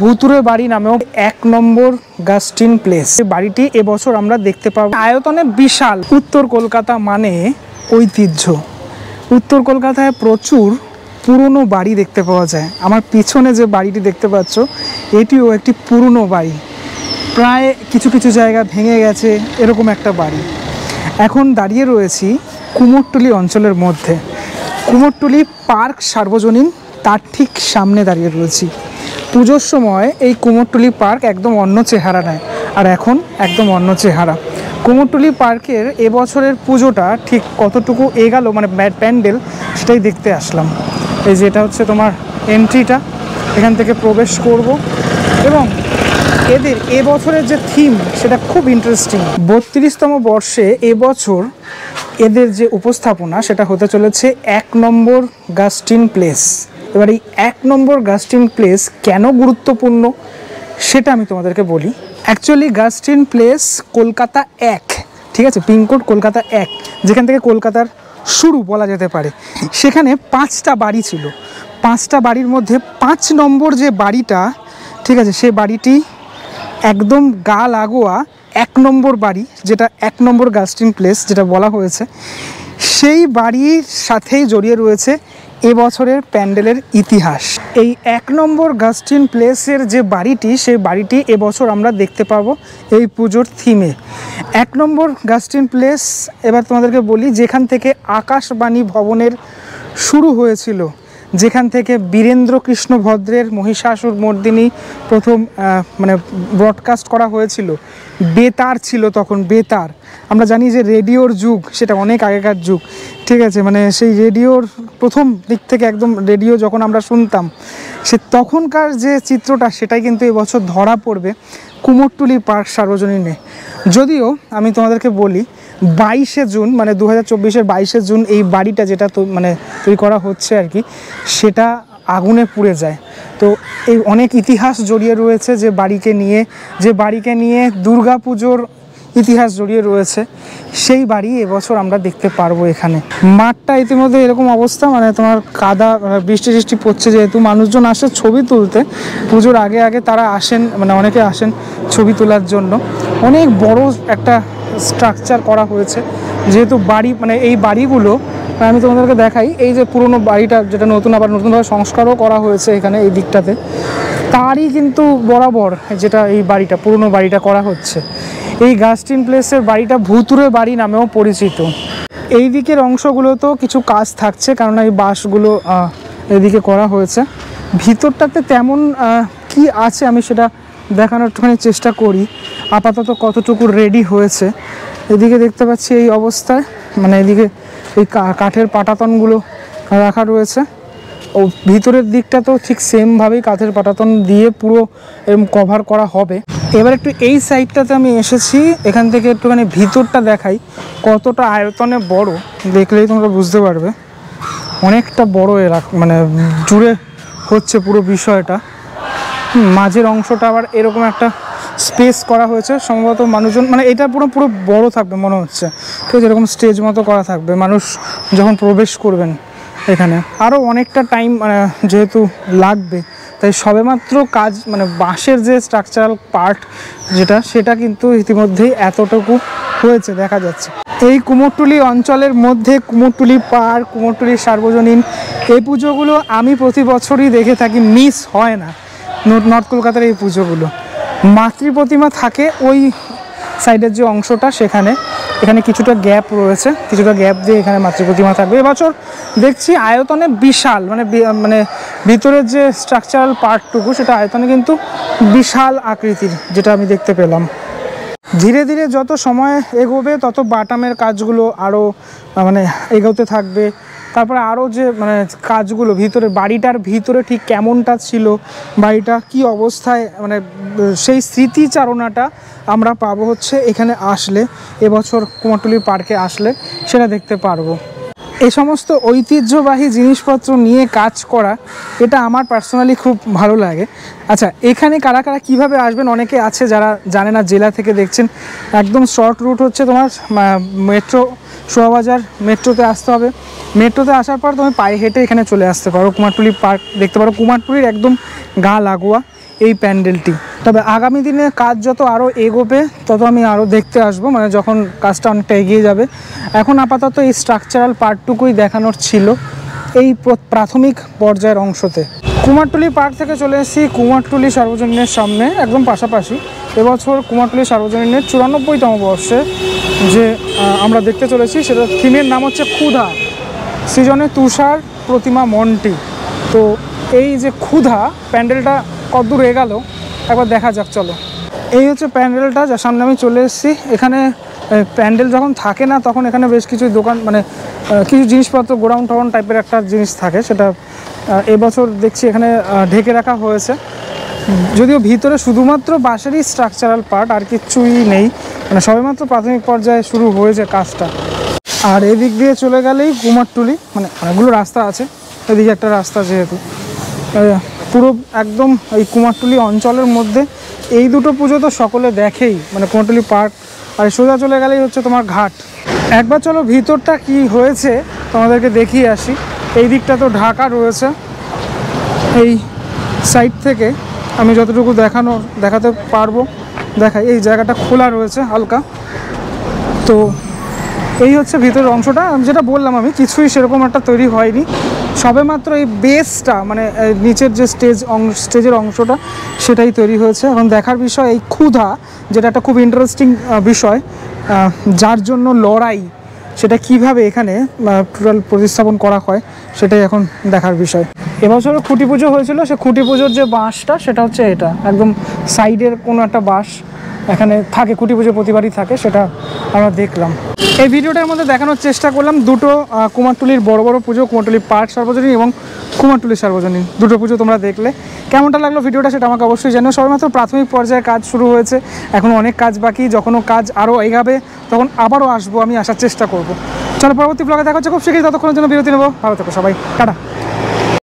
ভুতুরে বাড়ি নামেও 1 নম্বর গাস্টিন প্লেস। বাড়িটি এবছর আমরা দেখতে পাবো। আয়তনে বিশাল। উত্তর কলকাতা মানে ঐতিহ্য। উত্তর কলকাতায় প্রচুর পুরনো বাড়ি দেখতে পাওয়া যায়। আমার পিছনে যে বাড়িটি দেখতে পাচ্ছ এটিও একটি পুরনো বাড়ি, প্রায় কিছু কিছু জায়গা ভেঙে গেছে এরকম একটা বাড়ি। এখন দাঁড়িয়ে রয়েছি কুমোরটুলি অঞ্চলের মধ্যে। কুমোরটুলি পার্ক সার্বজনীন, তার ঠিক সামনে দাঁড়িয়ে রয়েছি। পুজোর সময় এই কুমোরটুলি পার্ক একদম অন্য চেহারা নেয়, আর এখন একদম অন্য চেহারা। কুমোরটুলি পার্কের এবছরের পুজোটা ঠিক কতটুকু এগালো, মানে প্যান্ডেল, সেটাই দেখতে আসলাম। এই যে এটা হচ্ছে তোমার এন্ট্রিটা, এখান থেকে প্রবেশ করব। এবং এদের এবছরের যে থিম সেটা খুব ইন্টারেস্টিং। 32তম বর্ষে এবছর এদের যে উপস্থাপনা সেটা হতে চলেছে 1 নম্বর গাস্টিন প্লেস। এবার এই 1 নম্বর গাস্টিন প্লেস কেন গুরুত্বপূর্ণ সেটা আমি তোমাদেরকে বলি। অ্যাকচুয়ালি গাস্টিন প্লেস কলকাতা 1, ঠিক আছে, পিনকোড কলকাতা 1, যেখান থেকে কলকাতার শুরু বলা যেতে পারে। সেখানে 5টা বাড়ি ছিল। 5টা বাড়ির মধ্যে 5 নম্বর যে বাড়িটা, ঠিক আছে, সে বাড়িটি একদম গা লাগোয়া 1 নম্বর বাড়ি, যেটা 1 নম্বর গাস্টিন প্লেস যেটা বলা হয়েছে, সেই বাড়ির সাথেই জড়িয়ে রয়েছে এবছরের প্যান্ডেলের ইতিহাস। এই 1 নম্বর গাস্টিন প্লেসের যে বাড়িটি, সেই বাড়িটি এবছর আমরা দেখতে পাবো এই পুজোর থিমে। 1 নম্বর গাস্টিন প্লেস, এবার তোমাদেরকে বলি, যেখান থেকে আকাশবাণী ভবনের শুরু হয়েছিল, যেখান থেকে বীরেন্দ্র কৃষ্ণ ভদ্রের মহিষাসুর মর্দিনী প্রথম মানে ব্রডকাস্ট করা হয়েছিল। বেতার ছিল তখন, বেতার। আমরা জানি যে রেডিওর যুগ সেটা অনেক আগেকার যুগ, ঠিক আছে, মানে সেই রেডিওর প্রথম দিক থেকে একদম রেডিও যখন আমরা শুনতাম, সে তখনকার যে চিত্রটা সেটাই কিন্তু এবছর ধরা পড়বে কুমোরটুলি পার্ক সার্বজনীনে। যদিও আমি তোমাদেরকে বলি 22শে জুন, মানে 2024-এর 22শে জুন এই বাড়িটা যেটা মানে তৈরি করা হচ্ছে আর কি, সেটা আগুনে পুড়ে যায়। তো এই অনেক ইতিহাস জড়িয়ে রয়েছে যে বাড়িকে নিয়ে দুর্গা পুজোর ইতিহাস জড়িয়ে রয়েছে। সেই বাড়ি এবছর আমরা দেখতে পারবো এখানে। মাঠটা ইতিমধ্যে এরকম অবস্থা, মানে তোমার কাদা, বৃষ্টি পড়ছে, যেহেতু মানুষজন আসে ছবি তুলতে। পুজোর আগে তারা আসেন, মানে অনেকে আসেন ছবি তোলার জন্য। অনেক বড় একটা স্ট্রাকচার করা হয়েছে, যেহেতু বাড়ি, মানে এই বাড়িগুলো আমি তোমাদেরকে দেখাই। এই যে পুরনো বাড়িটা, যেটা নতুনভাবে সংস্কারও করা হয়েছে এখানে এই দিকটাতে, তারই কিন্তু বরাবর যেটা এই বাড়িটা, পুরনো বাড়িটা করা হচ্ছে। এই গাস্টিন প্লেসের বাড়িটা ভুতুরে বাড়ি নামেও পরিচিত। এই দিকের অংশগুলোতেও কিছু কাজ থাকছে, কারণ এই বাঁশগুলো এদিকে করা হয়েছে। ভিতরটাতে তেমন কি আছে আমি সেটা দেখানোর একটুখানি চেষ্টা করি। আপাতত কতটুকু রেডি হয়েছে এদিকে দেখতে পাচ্ছি এই অবস্থায়, মানে এদিকে এই কাঠের পাটাতনগুলো রাখা রয়েছে। ও ভিতরের দিকটা তো ঠিক সেমভাবেই কাঠের পাটাতন দিয়ে পুরো এরকম কভার করা হবে। এবার একটু এই সাইডটাতে আমি এসেছি, এখান থেকে একটুখানি ভিতরটা দেখাই কতটা আয়তনে বড়, দেখলেই তোমরা বুঝতে পারবে। অনেকটা বড় মানে জুড়ে হচ্ছে পুরো বিষয়টা। মাঝের অংশটা আবার এরকম একটা স্পেস করা হয়েছে, সম্ভবত মানুষজন, মানে এটা পুরো বড় থাকবে মনে হচ্ছে, ঠিক আছে, এরকম স্টেজ মতো করা থাকবে মানুষ যখন প্রবেশ করবেন এখানে। আরও অনেকটা টাইম যেহেতু লাগবে, তাই সবেমাত্র কাজ, মানে বাঁশের যে স্ট্রাকচারাল পার্ট সেটা কিন্তু ইতিমধ্যেই এতটুকু হয়েছে দেখা যাচ্ছে। এই কুমোরটুলি অঞ্চলের মধ্যে কুমোরটুলি পার্ক, কুমোরটুলি সার্বজনীন, এই পুজোগুলো আমি প্রতি বছরই দেখে থাকি, মিস হয় না। নর্থ কলকাতার এই পুজোগুলো মাতৃ প্রতিমা থাকে ওই সাইডের যে অংশটা, এখানে কিছুটা গ্যাপ রয়েছে, কিছুটা গ্যাপ দিয়ে এখানে মাতৃ প্রতিমা থাকবে। এবছর দেখছি আয়তনে বিশাল, মানে ভিতরের যে স্ট্রাকচারাল পার্টটুকু সেটা আয়তনে কিন্তু বিশাল আকৃতির, যেটা আমি দেখতে পেলাম। ধীরে ধীরে যত সময় এগোবে তত বাটামের কাজগুলো আরও মানে এগোতে থাকবে। তারপরে আরও যে মানে কাজগুলো বাড়িটার ভিতরে ঠিক কেমনটা ছিল, বাড়িটা কি অবস্থায়, মানে সেই স্মৃতিচারণাটা আমরা পাবো হচ্ছে এখানে আসলে, এবছর কুমোরটুলি পার্কে আসলে সেটা দেখতে পারবো। এই সমস্ত ঐতিহ্যবাহী জিনিসপত্র নিয়ে কাজ করা, এটা আমার পার্সোনালি খুব ভালো লাগে। আচ্ছা, এখানে কারা কারা কীভাবে আসবেন, অনেকে আছে যারা জানে না, জেলা থেকে দেখছেন। একদম শর্ট রুট হচ্ছে তোমার মেট্রো, শোভাবাজার মেট্রোতে আসতে হবে। মেট্রোতে আসার পর তুমি পায়ে হেঁটে এখানে চলে আসতে পারো, কুমারটুলি পার্ক দেখতে পারো। কুমারটুলির একদম গা লাগোয়া এই প্যান্ডেলটি। তবে আগামী দিনে কাজ যত আরও এগোবে তত আমি আরও দেখতে আসবো, মানে যখন কাজটা অনেকটা এগিয়ে যাবে। এখন আপাতত এই স্ট্রাকচারাল পার্টটুকুই দেখানোর ছিল এই প্রাথমিক পর্যায়ের অংশতে। কুমারটুলি পার্ক থেকে চলে এসেছি কুমারটুলি সার্বজনীনের সামনে, একদম পাশাপাশি। এবছর কুমারটুলি সার্বজনীনের 94তম বর্ষে যে আমরা দেখতে চলেছি সেটা থিমের নাম হচ্ছে ক্ষুধা, সৃজনে তুষার, প্রতিমা মন্টি। তো এই যে ক্ষুধা প্যান্ডেলটা কতদূর এগোলো একবার দেখা যাক, চলো। এই হচ্ছে প্যান্ডেলটা, যার সামনে আমি চলে এসেছি। এখানে প্যান্ডেল যখন থাকে না তখন এখানে বেশ কিছু দোকান, মানে কিছু জিনিসপত্র গোডাউন টাউন টাইপের একটা জিনিস থাকে, সেটা এবছর দেখছি এখানে ঢেকে রাখা হয়েছে। যদিও ভিতরে শুধুমাত্র বাঁশেরই স্ট্রাকচারাল পার্ট, আর কিচ্ছুই নেই, মানে সবেমাত্র প্রাথমিক পর্যায়ে শুরু হয়েছে কাজটা। আর এদিক দিয়ে চলে গেলেই কুমারটুলি, মানে অনেকগুলো রাস্তা আছে, এদিকে একটা রাস্তা, যেহেতু পুরো একদম এই কুমারটুলি অঞ্চলের মধ্যে এই দুটো পুজো তো সকলে দেখেই, মানে কুমারটুলি পার্ক আর সোজা চলে গেলেই হচ্ছে তোমার ঘাট। একবার চলো ভিতরটা কি হয়েছে তোমাদেরকে দেখিয়ে আসি। এই দিকটা তো ঢাকা রয়েছে, এই সাইড থেকে আমি যতটুকু দেখাতে পারবো দেখাই। এই জায়গাটা খোলা রয়েছে হালকা। তো এই হচ্ছে ভিতরের অংশটা, যেটা বললাম আমি, কিছুই সেরকম একটা তৈরি হয়নি, সবেমাত্র এই বেসটা, মানে নিচের যে স্টেজের অংশটা সেটাই তৈরি হয়েছে। এখন দেখার বিষয় এই ক্ষুধা, যেটা একটা খুব ইন্টারেস্টিং বিষয়, যার জন্য লড়াই, সেটা কিভাবে এখানে টোটাল প্রতিস্থাপন করা হয় সেটাই এখন দেখার বিষয়। এবছরও খুঁটি পুজো হয়েছিল, সে খুঁটি পুজোর যে বাঁশটা সেটা হচ্ছে এটা, একদম সাইডের কোনো একটা বাঁশ এখানে থাকে, খুঁটি পুজো প্রতিবারই থাকে, সেটা আমরা দেখলাম। এই ভিডিওটার মধ্যে দেখানোর চেষ্টা করলাম দুটো কুমারটুলির বড় বড় পুজো, কুমারটুলি পার্ক সার্বজনীন এবং কুমারটুলি সার্বজনীন, দুটো পুজো তোমরা দেখলে। কেমনটা লাগলো ভিডিওটা সেটা আমাকে অবশ্যই জানিও। সবেমাত্র প্রাথমিক পর্যায়ে কাজ শুরু হয়েছে, এখনও অনেক কাজ বাকি। যখনও কাজ আরও এগাবে তখন আবারও আসবো, আমি আসার চেষ্টা করব। চলো পরবর্তী ব্লগে দেখা হচ্ছে খুব শীঘ্রই, ততক্ষণের জন্য বিরতি নেবো। ভালো থেকো সবাই, টাটা।